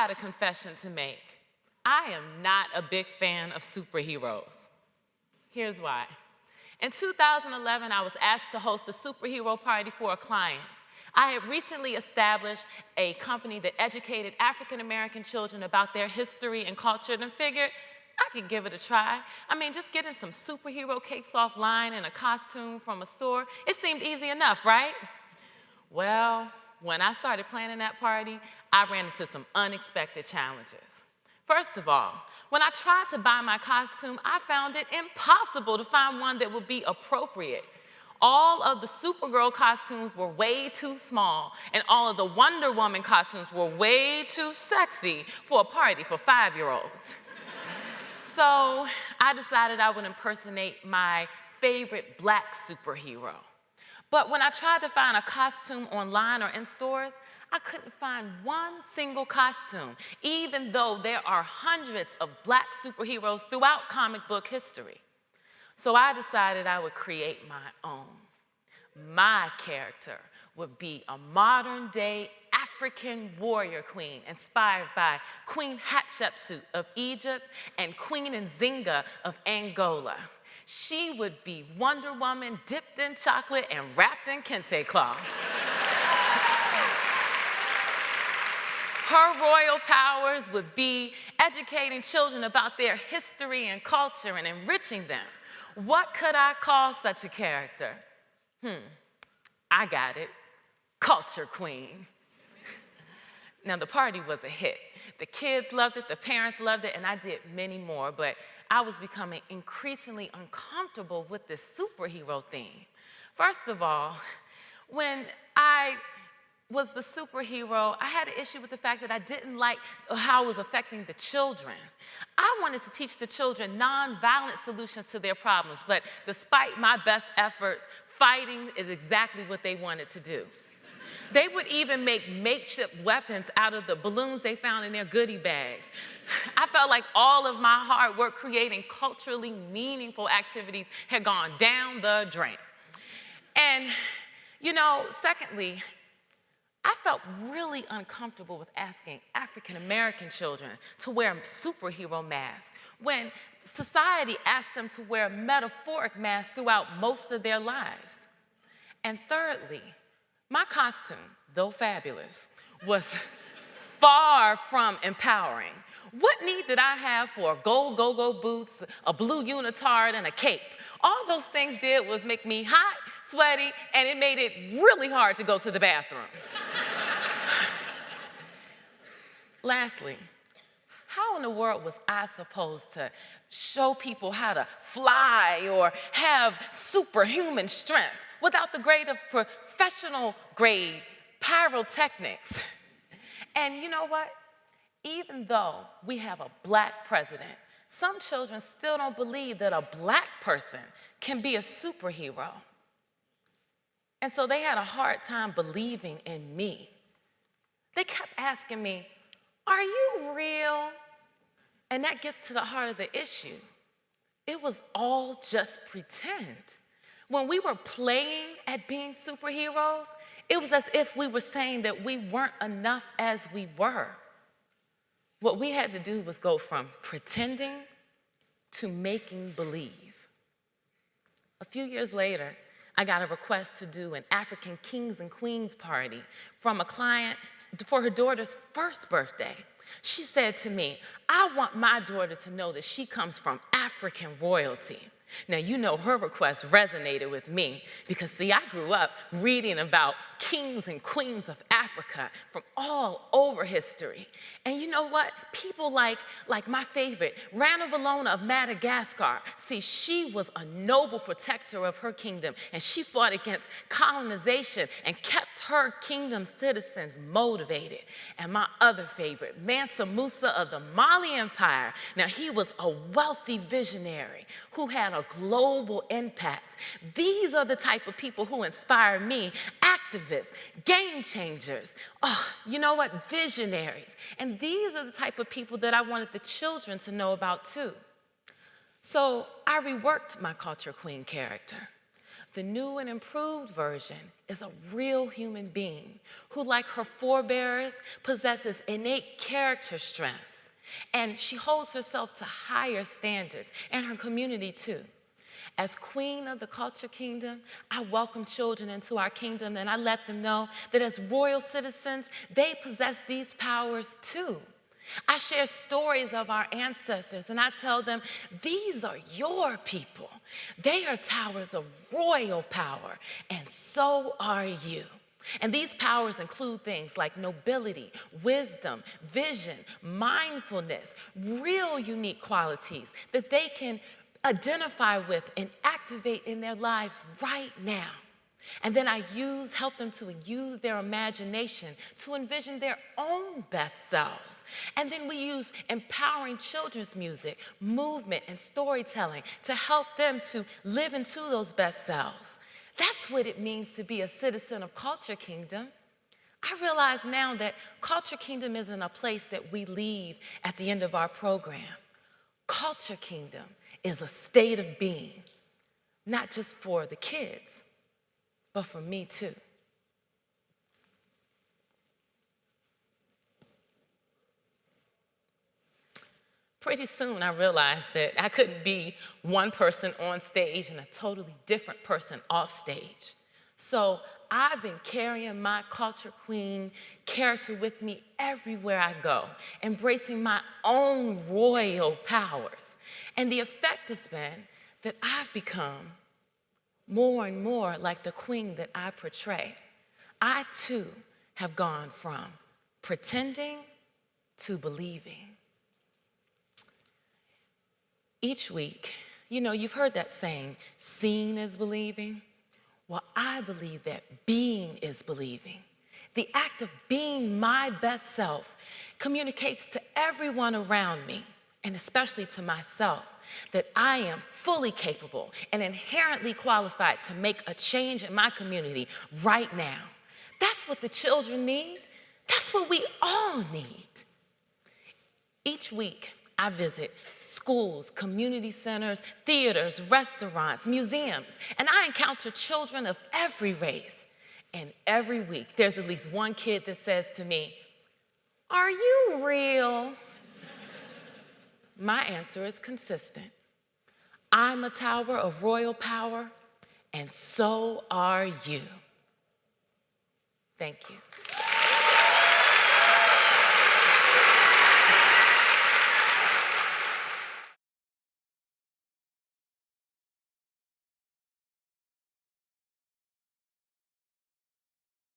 got a confession to make. I am not a big fan of superheroes. Here's why. In 2011, I was asked to host a superhero party for a client. I had recently established a company that educated African American children about their history and culture, and figured I could give it a try. I mean, just getting some superhero capes offline and a costume from a store, it seemed easy enough, right? Well, when I started planning that party, I ran into some unexpected challenges. First of all, when I tried to buy my costume, I found it impossible to find one that would be appropriate. All of the Supergirl costumes were way too small, and all of the Wonder Woman costumes were way too sexy for a party for 5-year-olds. So I decided I would impersonate my favorite Black superhero. But when I tried to find a costume online or in stores, I couldn't find one single costume, even though there are hundreds of Black superheroes throughout comic book history. So I decided I would create my own. My character would be a modern-day African warrior queen inspired by Queen Hatshepsut of Egypt and Queen Nzinga of Angola. She would be Wonder Woman dipped in chocolate and wrapped in kente cloth. Her royal powers would be educating children about their history and culture and enriching them. What could I call such a character? I got it. Culture Queen. Now, the party was a hit. The kids loved it, the parents loved it, and I did many more, but I was becoming increasingly uncomfortable with this superhero theme. First of all, when I was the superhero, I had an issue with the fact that I didn't like how it was affecting the children. I wanted to teach the children nonviolent solutions to their problems, but despite my best efforts, fighting is exactly what they wanted to do. They would even make makeshift weapons out of the balloons they found in their goodie bags. I felt like all of my hard work creating culturally meaningful activities had gone down the drain. And, secondly, I felt really uncomfortable with asking African American children to wear superhero masks when society asked them to wear metaphoric masks throughout most of their lives. And thirdly, my costume, though fabulous, was far from empowering. What need did I have for gold go-go boots, a blue unitard, and a cape? All those things did was make me hot, sweaty, and it made it really hard to go to the bathroom. Lastly, how in the world was I supposed to show people how to fly or have superhuman strength without the grade of professional grade pyrotechnics? And you know what? Even though we have a Black president, some children still don't believe that a Black person can be a superhero. And so they had a hard time believing in me. They kept asking me, "Are you real?" And that gets to the heart of the issue. It was all just pretend. When we were playing at being superheroes, it was as if we were saying that we weren't enough as we were. What we had to do was go from pretending to making believe. A few years later, I got a request to do an African Kings and Queens party from a client for her daughter's first birthday. She said to me, "I want my daughter to know that she comes from African royalty." Now, her request resonated with me because, see, I grew up reading about kings and queens of Africa from all over history. And you know what? People like my favorite, Rana Valona of Madagascar. See, she was a noble protector of her kingdom, and she fought against colonization and kept her kingdom's citizens motivated. And my other favorite, Mansa Musa of the Mali Empire. Now, he was a wealthy visionary who had a global impact. These are the type of people who inspire me, activists, game changers, visionaries. And these are the type of people that I wanted the children to know about too. So I reworked my Culture Queen character. The new and improved version is a real human being who, like her forebears, possesses innate character strengths, and she holds herself to higher standards, and her community too. As queen of the culture kingdom, I welcome children into our kingdom, and I let them know that as royal citizens, they possess these powers too. I share stories of our ancestors, and I tell them, these are your people. They are towers of royal power, and so are you. And these powers include things like nobility, wisdom, vision, mindfulness, real unique qualities that they can identify with and activate in their lives right now. And then I help them to use their imagination to envision their own best selves. And then we use empowering children's music, movement, and storytelling to help them to live into those best selves. That's what it means to be a citizen of Culture Kingdom. I realize now that Culture Kingdom isn't a place that we leave at the end of our program. Culture Kingdom is a state of being, not just for the kids, but for me too. Pretty soon I realized that I couldn't be one person on stage and a totally different person off stage. So I've been carrying my culture queen character with me everywhere I go, embracing my own royal powers. And the effect has been that I've become more and more like the queen that I portray. I too have gone from pretending to believing. Each week, you've heard that saying, seeing is believing. Well, I believe that being is believing. The act of being my best self communicates to everyone around me, and especially to myself, that I am fully capable and inherently qualified to make a change in my community right now. That's what the children need. That's what we all need. Each week, I visit schools, community centers, theaters, restaurants, museums, and I encounter children of every race. And every week, there's at least one kid that says to me, "Are you real?" My answer is consistent. I'm a tower of royal power, and so are you. Thank you.